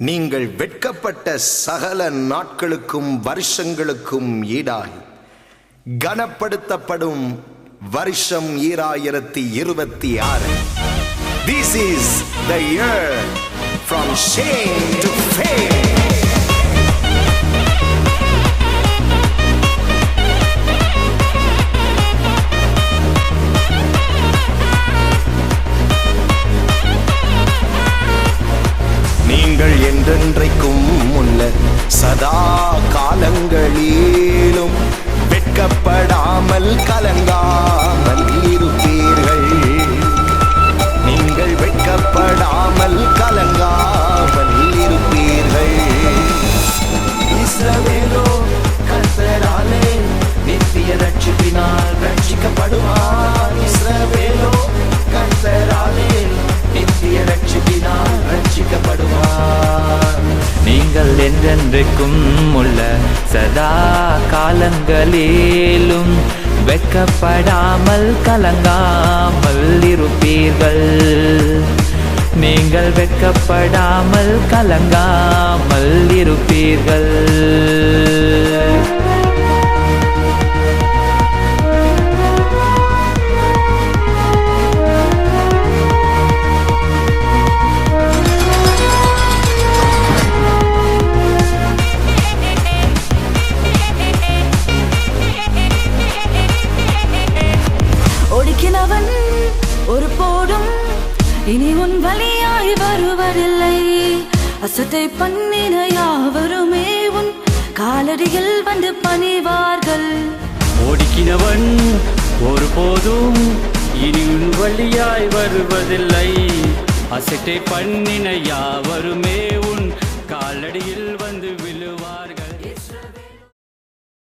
நீங்கள் வெட்கப்பட்ட சகல நாட்களுக்கும் வருஷங்களுக்கும் ஈடாய் கனப்படுத்தப்படும் வருஷம் 2026. This is the year from shame to fame. நீங்கள் என்றென்றைக்கும் உள்ள சதா காலங்களிலும் வெட்கப்படாமல் கலங்காமல் இருப்பீர்கள். நீங்கள் வெட்கப்படாமல் கலங்காமல் இருப்பீர்கள். இஸ்ரவேலோ கர்த்தராலே நித்திய ரட்சிப்பினால் ரட்சிக்கப்படுவார். இஸ்ரவேலோ கர்த்தராலே நித்திய ரட்சிப்பினால் ரட்சிக்கப்படுவார். நீங்கள் என்றென்றைக்கும் உள்ள சதா காலங்களிலும் வெட்கப்படாமல் கலங்காமல் இருப்பீர்கள். நீங்கள் வெட்கப்படாமல் கலங்காமல் இருப்பீர்கள். ஒடுக்கினவன் ஒரு போடும் இனி உன் வழியாய் வருவதில்லை. அசட்டை பண்ணின யாவருமே உன் காலடியில் வந்து பணிவார்கள். ஒடுக்கினவன் ஒரு போதும் இனி உன் வழியாய் வருவதில்லை. அசட்டை பண்ணின யாவருமே உன் காலடியில் வந்து விழுவார்.